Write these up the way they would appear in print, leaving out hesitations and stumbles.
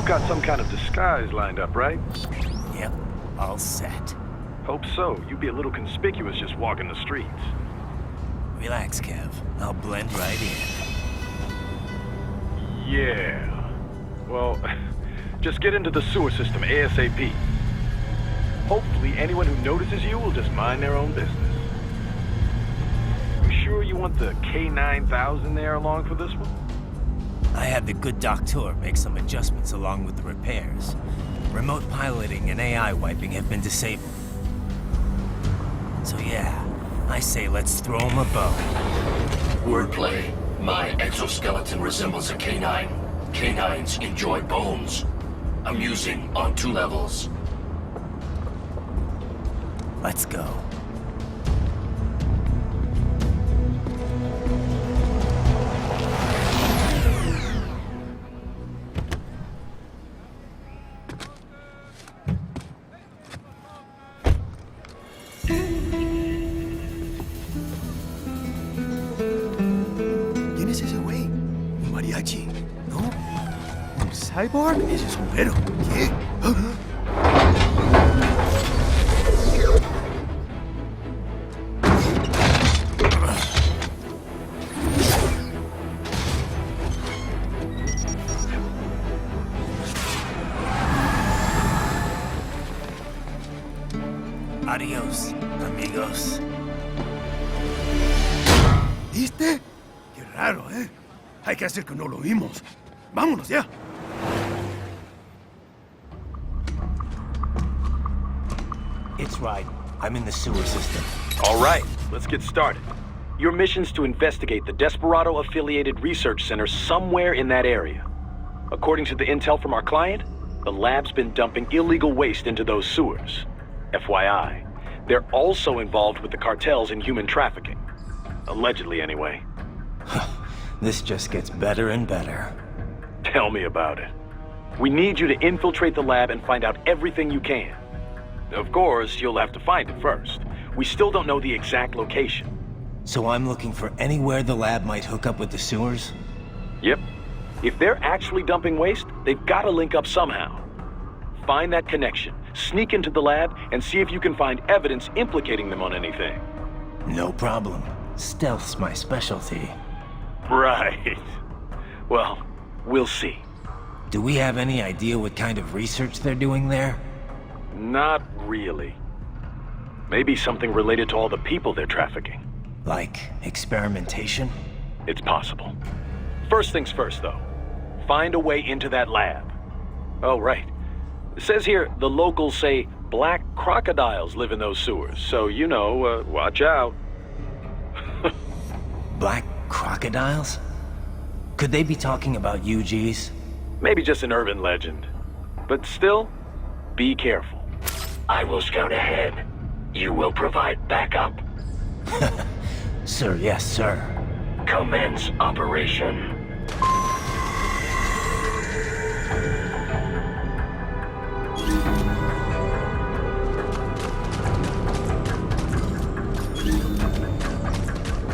got some kind of disguise lined up, right? Yep, all set. Hope so. You'd be a little conspicuous just walking the streets. Relax, Kev. I'll blend right in. Yeah. Well, just get into the sewer system ASAP. Hopefully anyone who notices you will just mind their own business. You sure you want the K9000 there along for this one? I had the good doctor make some adjustments along with the repairs. Remote piloting and AI wiping have been disabled. So yeah, I say let's throw him a bone. Wordplay. My exoskeleton resembles a canine. Canines enjoy bones. Amusing on 2 levels. Let's go. ¿Quién es ese güey? ¿Un mariachi? ¿No? ¿Un cyborg? Ese es un güero. ¿Qué? Adiós, amigos. ¿Viste? Qué raro, ¿eh? Hay que hacer que no lo vimos. Vámonos ya. It's Raiden. I'm in the sewer system. All right, let's get started. Your mission's to investigate the Desperado-affiliated research center somewhere in that area. According to the intel from our client, the lab's been dumping illegal waste into those sewers. FYI, they're also involved with the cartels in human trafficking. Allegedly, anyway. This just gets better and better. Tell me about it. We need you to infiltrate the lab and find out everything you can. Of course, you'll have to find it first. We still don't know the exact location. So I'm looking for anywhere the lab might hook up with the sewers? Yep. If they're actually dumping waste, they've got to link up somehow. Find that connection, sneak into the lab, and see if you can find evidence implicating them on anything. No problem. Stealth's my specialty. Right. Well, we'll see. Do we have any idea what kind of research they're doing there? Not really. Maybe something related to all the people they're trafficking. Like experimentation? It's possible. First things first, though. Find a way into that lab. Oh, right. It says here the locals say black crocodiles live in those sewers, so, you know, watch out. Black crocodiles? Could they be talking about UGs? Maybe just an urban legend. But still, be careful. I will scout ahead. You will provide backup. Sir, yes, sir. Commence operation.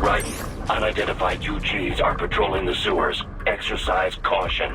Right. Unidentified UGs are patrolling the sewers. Exercise caution.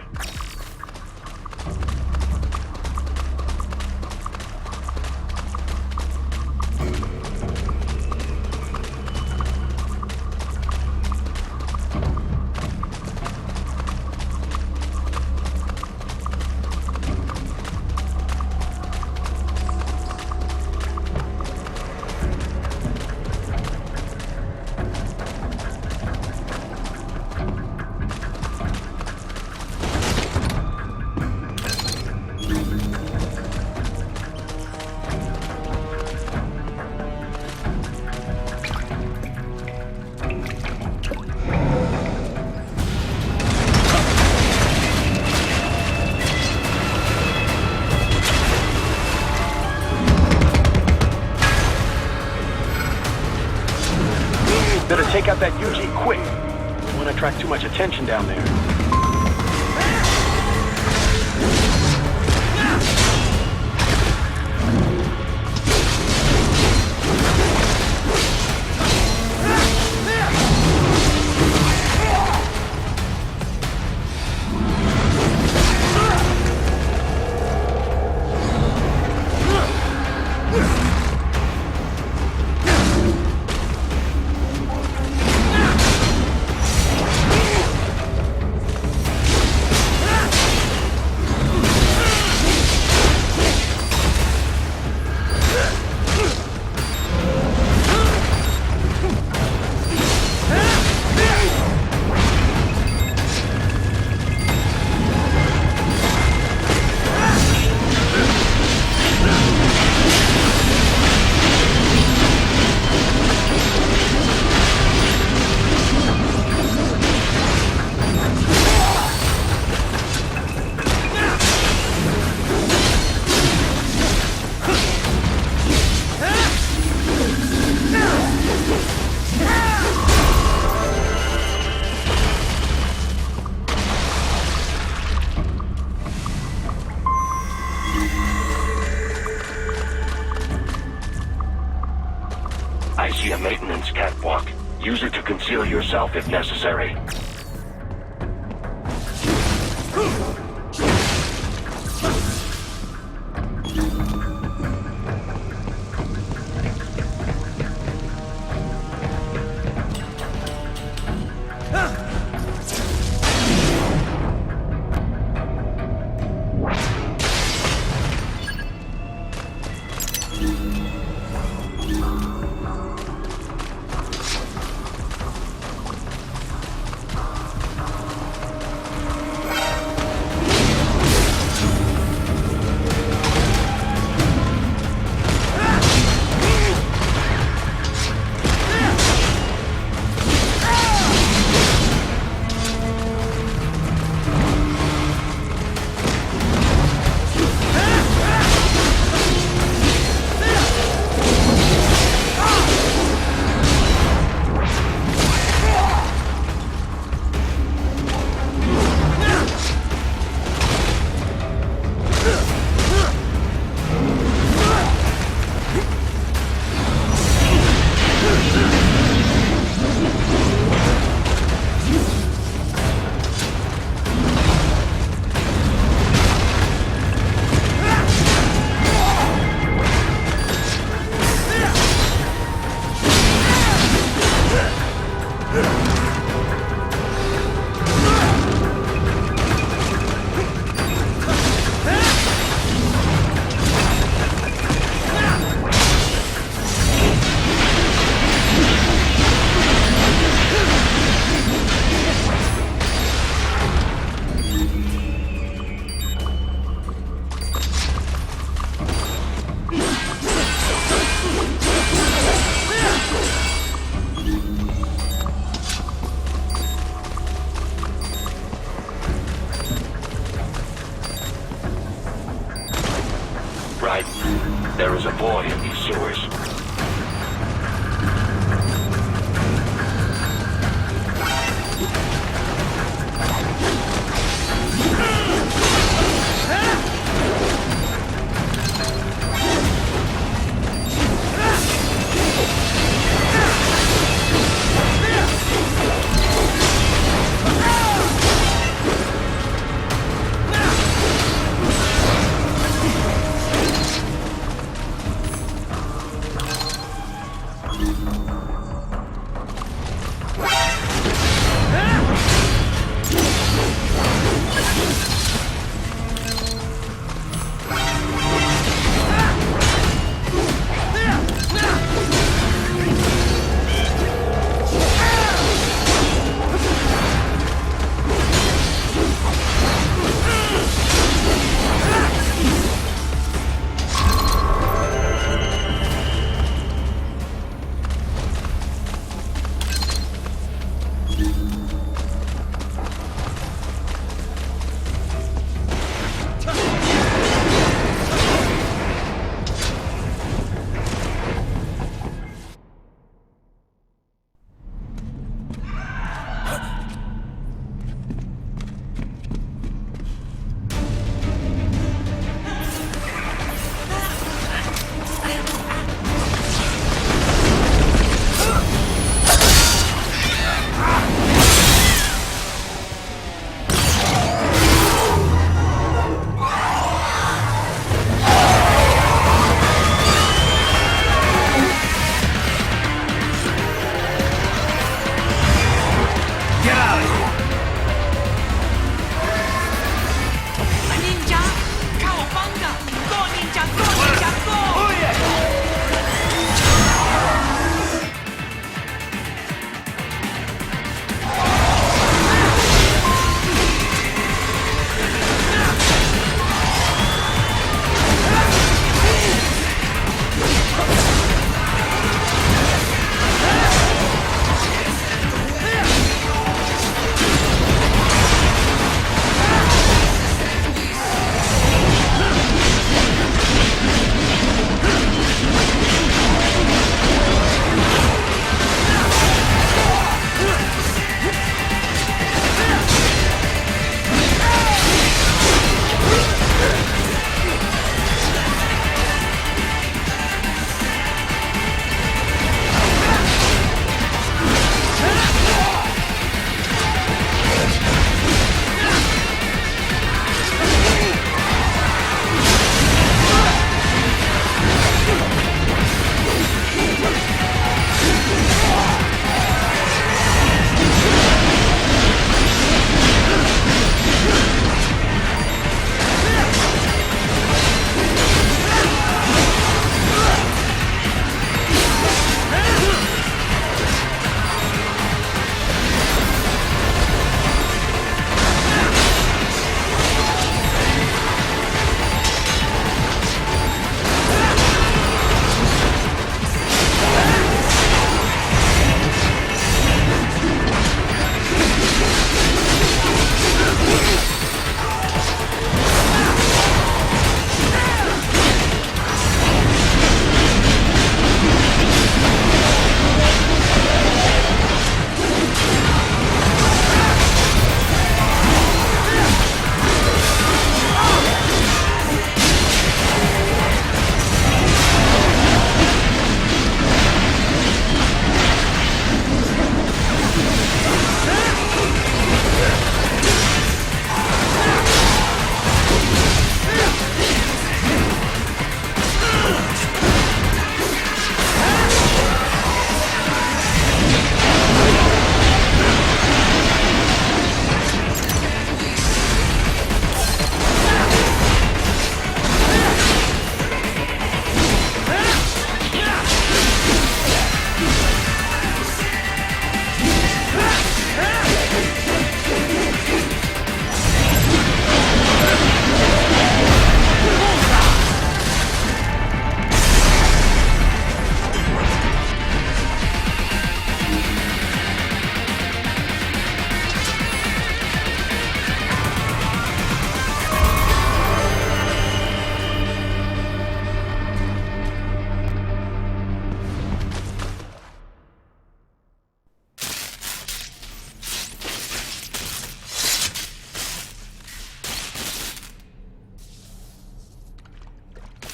Better take out that UG quick. Don't want to attract too much attention down there. I see a maintenance catwalk. Use it to conceal yourself if necessary. Raiden, there is a void in these sewers.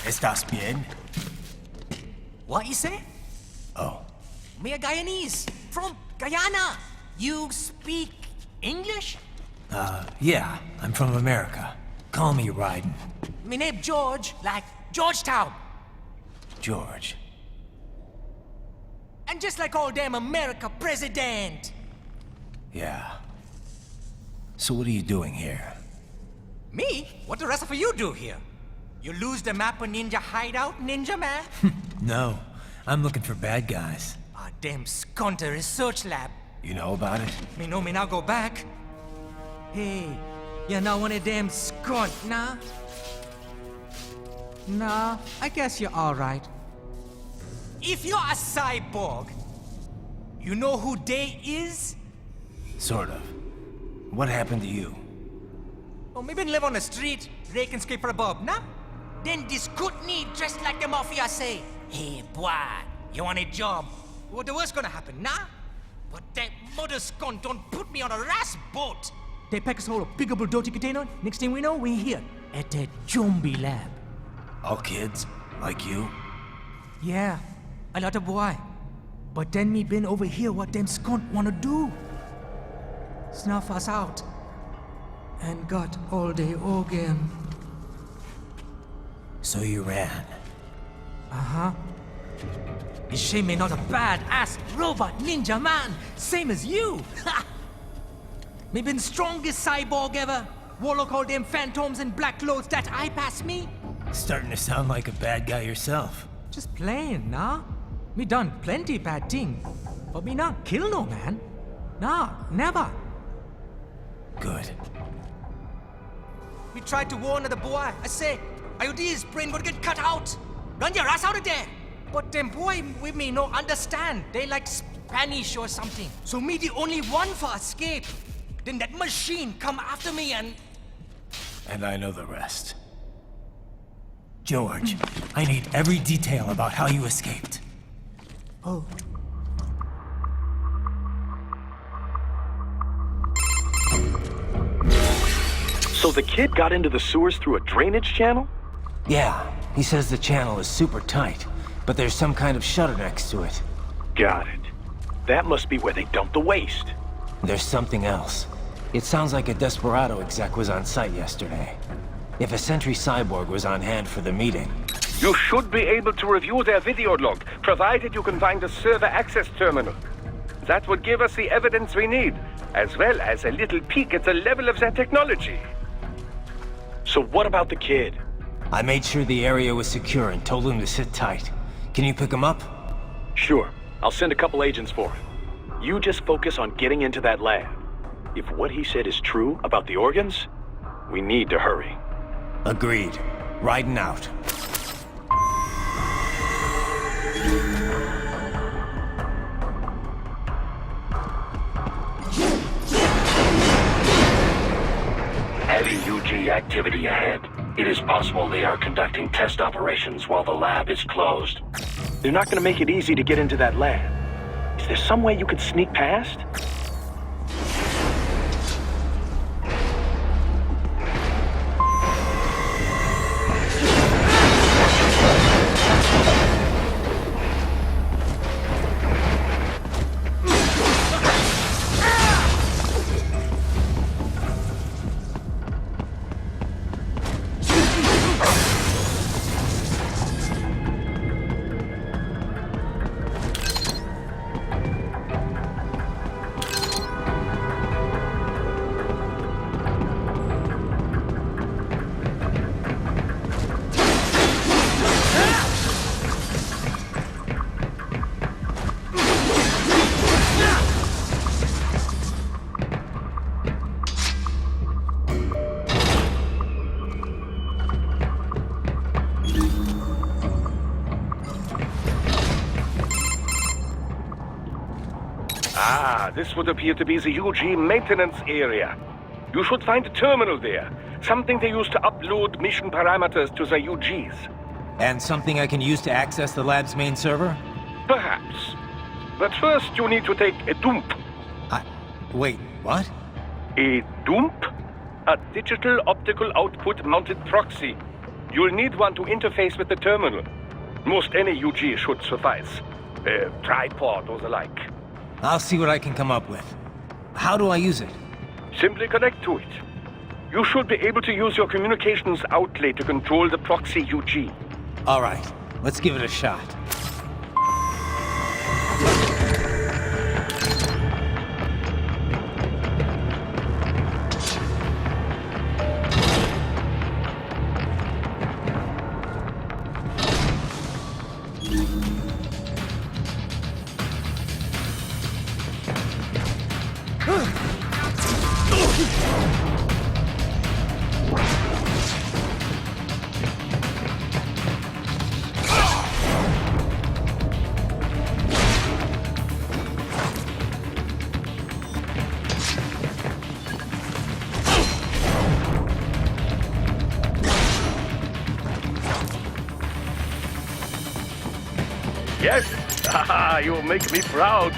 ¿Estás bien? What you say? Oh. Me a Guyanese, from Guyana. You speak English? Yeah, I'm from America. Call me Raiden. Me name George, like Georgetown. George. And just like all damn America president. Yeah. So what are you doing here? Me? What the rest of you do here? You lose the map of Ninja hideout, Ninja man? No, I'm looking for bad guys. Ah, damn skunter research lab. You know about it? Me know me now go back. Hey, you're not one of them skunt, nah? Nah, I guess you're alright. If you're a cyborg, you know who they is? Sort of. What happened to you? Oh, me been live on the street, rake and scrape for a bob, nah? Then this Kootenai dressed like the mafia say, hey, boy, you want a job? What the worst gonna happen, nah? But that mother scunt don't put me on a ras boat. They pack us all a big old dirty container. Next thing we know, we're here at the zombie lab. All kids? Like you? Yeah, a lot of boy. But then me been over here what them skunt wanna do. Snuff us out. And got all the organ. So you ran. Uh-huh. It's shame me not a bad-ass robot ninja man, same as you. Me been strongest cyborg ever. Warlock all them phantoms and black clothes that I pass me. Starting to sound like a bad guy yourself. Just plain, nah? Me done plenty bad thing. But me not kill no man. Nah, never. Good. We tried to warn the boy. I say, IOD's brain would get cut out. Run your ass out of there. But them boy with me no understand. They like Spanish or something. So me the only one for escape. Then that machine come after me and... And I know the rest. George, I need every detail about how you escaped. Oh. So the kid got into the sewers through a drainage channel? Yeah, he says the channel is super tight, but there's some kind of shutter next to it. Got it. That must be where they dump the waste. There's something else. It sounds like a Desperado exec was on site yesterday. If a Sentry cyborg was on hand for the meeting... You should be able to review their video log, provided you can find a server access terminal. That would give us the evidence we need, as well as a little peek at the level of their technology. So what about the kid? I made sure the area was secure and told him to sit tight. Can you pick him up? Sure. I'll send a couple agents for him. You just focus on getting into that lab. If what he said is true about the organs, we need to hurry. Agreed. Riding out. Heavy UG activity ahead. It is possible they are conducting test operations while the lab is closed. They're not gonna make it easy to get into that lab. Is there some way you could sneak past? This would appear to be the UG maintenance area. You should find a terminal there. Something they use to upload mission parameters to the UGs. And something I can use to access the lab's main server? Perhaps. But first you need to take a dump. Wait, what? A dump? A digital optical output mounted proxy. You'll need one to interface with the terminal. Most any UG should suffice. A tripod or the like. I'll see what I can come up with. How do I use it? Simply connect to it. You should be able to use your communications outlet to control the proxy UG. All right, let's give it a shot. Yes? Haha, you make me proud.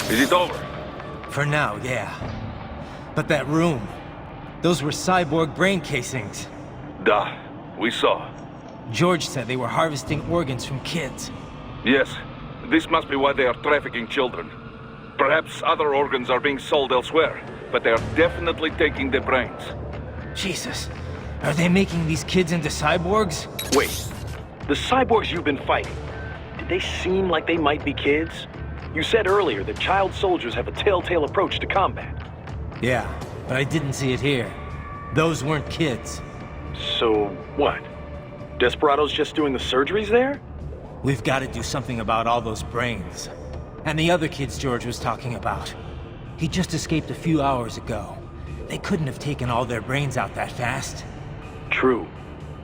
Is it over? For now, yeah. But that room, those were cyborg brain casings. Duh, we saw. George said they were harvesting organs from kids. Yes, this must be why they are trafficking children. Perhaps other organs are being sold elsewhere, but they are definitely taking the brains. Jesus, are they making these kids into cyborgs? Wait, the cyborgs you've been fighting, did they seem like they might be kids? You said earlier that child soldiers have a telltale approach to combat. Yeah, but I didn't see it here. Those weren't kids. So, what? Desperado's just doing the surgeries there? We've got to do something about all those brains. And the other kids George was talking about. He just escaped a few hours ago. They couldn't have taken all their brains out that fast. True.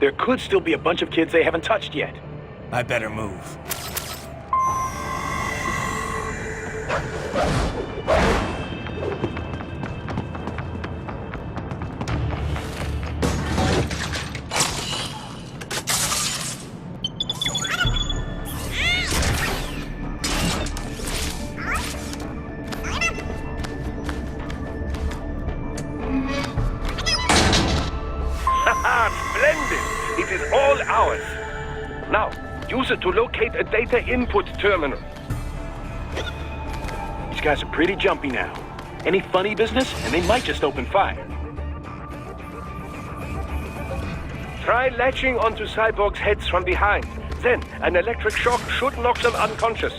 There could still be a bunch of kids they haven't touched yet. I better move. Splendid! It is all ours. Now, use it to locate a data input terminal. These guys are pretty jumpy now. Any funny business, and they might just open fire. Try latching onto cyborgs' heads from behind. Then, an electric shock should knock them unconscious.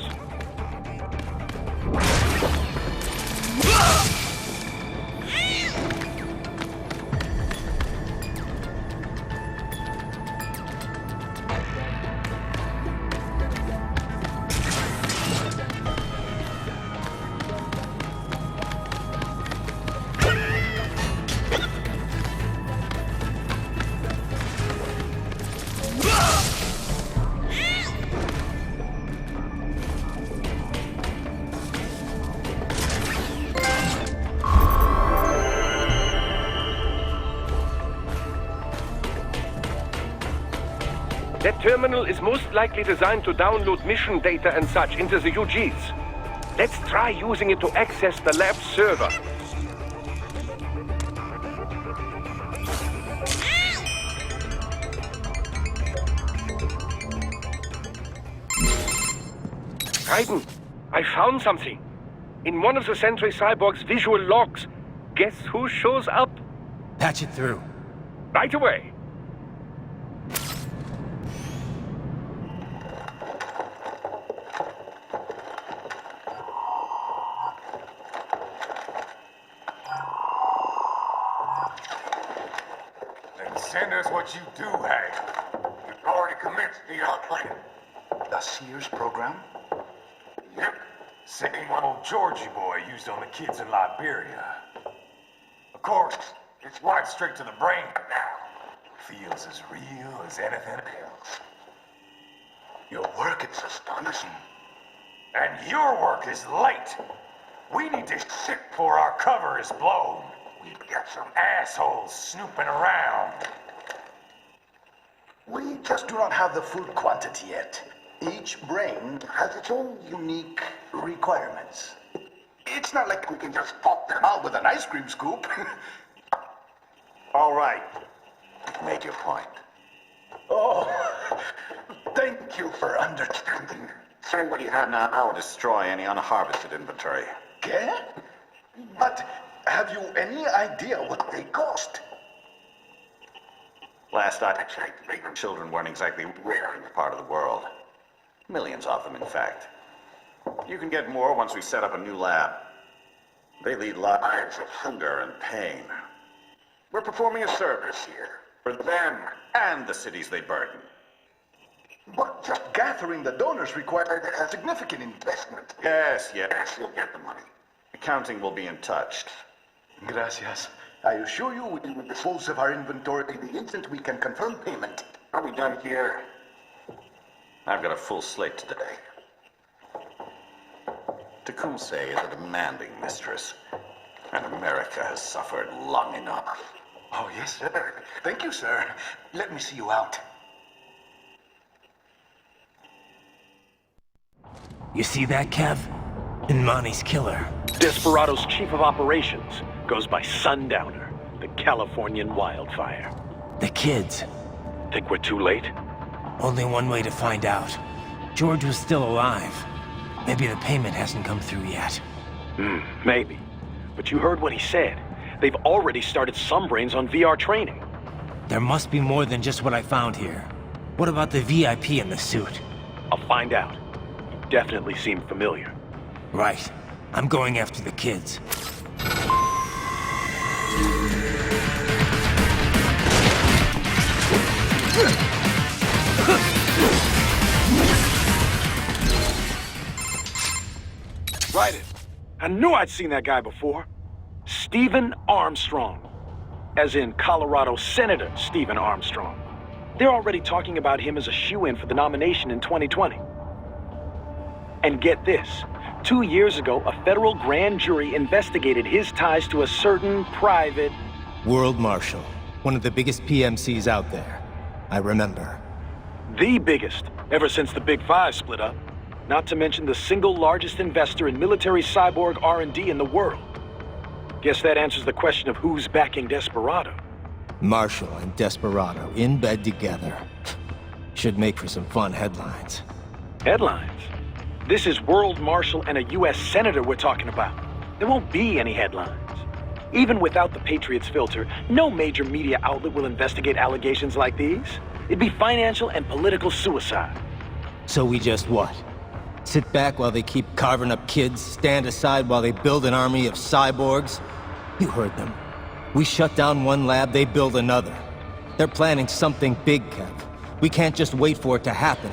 That terminal is most likely designed to download mission data and such into the UGs. Let's try using it to access the lab server. Raiden, I found something. In one of the Sentry Cyborg's visual logs. Guess who shows up? Patch it through. Right away. Then send us what you do have. You've already commenced the outplan. The Sears program? Yep. Same one old Georgie boy used on the kids in Liberia. Of course, it's right straight to the brain now. Feels as real as anything else. Your work is astonishing. And your work is late. We need to sit before our cover is blown. We've got some assholes snooping around. We just do not have the full quantity yet. Each brain has its own unique requirements. It's not like we can just pop them out with an ice cream scoop. All right. Make your point. Oh, thank you for understanding. Send what you have now. I'll destroy any unharvested inventory. Okay? But have you any idea what they cost? Last I checked, children weren't exactly rare in this part of the world. Millions of them, in fact. You can get more once we set up a new lab. They lead lives of hunger and pain. We're performing a service here for them and the cities they burden. But just gathering the donors required a significant investment. Yes, you'll get the money. Accounting will be in touch. Gracias. I assure you we will dispose of our inventory the instant we can confirm payment. Are we done here? I've got a full slate today. Tecumseh is a demanding mistress, and America has suffered long enough. Oh, yes, sir. Thank you, sir. Let me see you out. You see that, Kev? Imani's killer. Desperado's chief of operations goes by Sundowner, the Californian wildfire. The kids. Think we're too late? Only one way to find out. George was still alive. Maybe the payment hasn't come through yet. Maybe. But you heard what he said. They've already started some brains on VR training. There must be more than just what I found here. What about the VIP in the suit? I'll find out. He definitely seemed familiar. Right. I'm going after the kids. Raiden. I knew I'd seen that guy before. Stephen Armstrong. As in Colorado Senator Stephen Armstrong. They're already talking about him as a shoo-in for the nomination in 2020. And get this. 2 years ago, a federal grand jury investigated his ties to a certain private... World Marshal. One of the biggest PMCs out there. I remember. The biggest, ever since the Big Five split up. Not to mention the single largest investor in military cyborg R&D in the world. Guess that answers the question of who's backing Desperado. Marshall and Desperado in bed together. Should make for some fun headlines. Headlines? This is World Marshal and a U.S. Senator we're talking about. There won't be any headlines. Even without the Patriots filter, no major media outlet will investigate allegations like these. It'd be financial and political suicide. So we just what? Sit back while they keep carving up kids, stand aside while they build an army of cyborgs? You heard them. We shut down one lab, they build another. They're planning something big, Kev. We can't just wait for it to happen.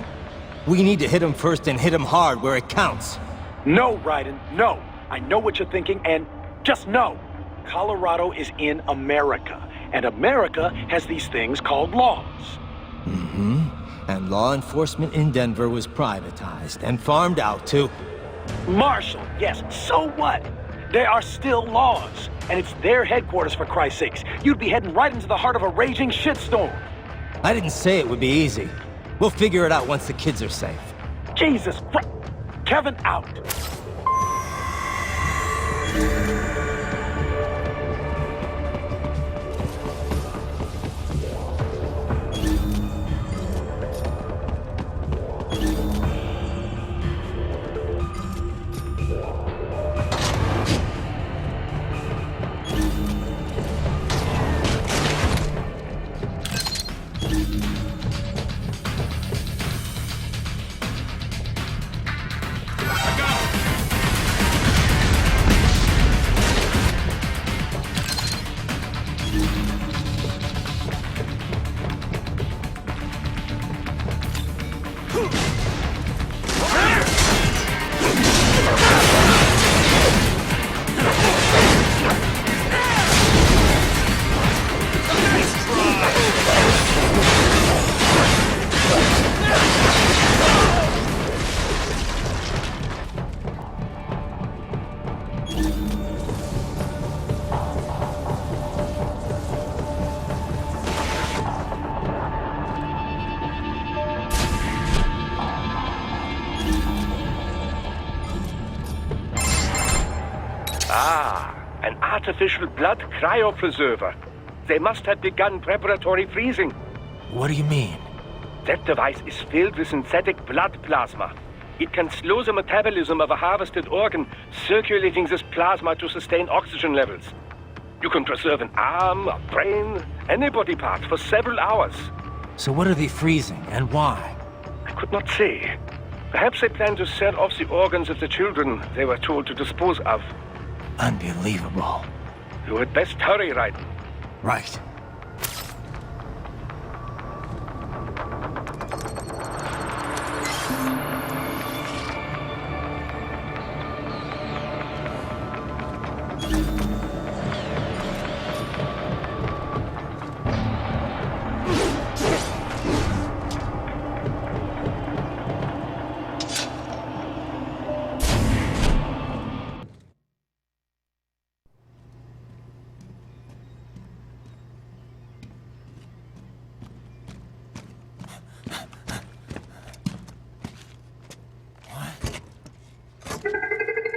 We need to hit them first and hit them hard where it counts. No, Raiden, no. I know what you're thinking, and just know. Colorado is in America, and America has these things called laws. Mm-hmm. And law enforcement in Denver was privatized and farmed out to... Marshall, yes, so what? There are still laws, and it's their headquarters, for Christ's sakes. You'd be heading right into the heart of a raging shitstorm. I didn't say it would be easy. We'll figure it out once the kids are safe. Jesus Christ! Kevin out! An artificial blood cryopreserver. They must have begun preparatory freezing. What do you mean? That device is filled with synthetic blood plasma. It can slow the metabolism of a harvested organ, circulating this plasma to sustain oxygen levels. You can preserve an arm, a brain, any body part for several hours. So what are they freezing, and why? I could not say. Perhaps they plan to sell off the organs of the children they were told to dispose of. Unbelievable. You had best hurry, Raiden. Right.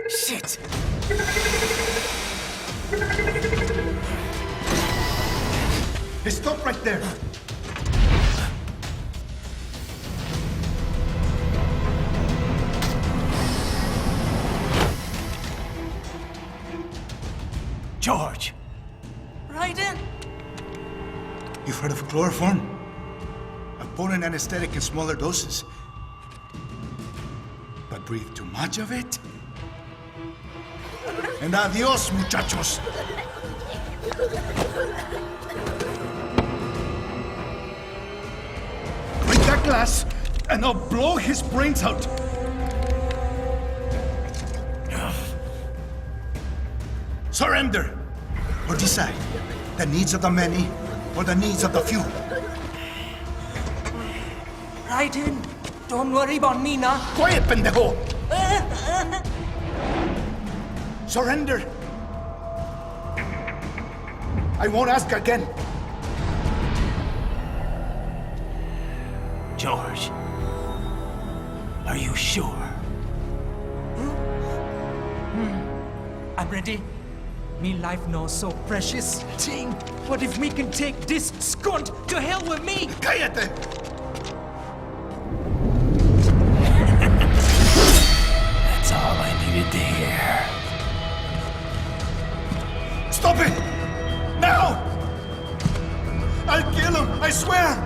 Shit! Hey, stop right there! George! Raiden! You've heard of chloroform? A potent anesthetic in smaller doses. But breathe too much of it? And adios, muchachos! Break that glass, and I'll blow his brains out! Surrender! Or decide, the needs of the many, or the needs of the few. Raiden, don't worry about me now. Quiet, pendejo! Surrender! I won't ask again. George, are you sure? I'm ready. Me life now so precious. Ting, what if we can take this skunt to hell with me? Cállate! That's all I needed to hear. Stop it! Now! I'll kill him, I swear!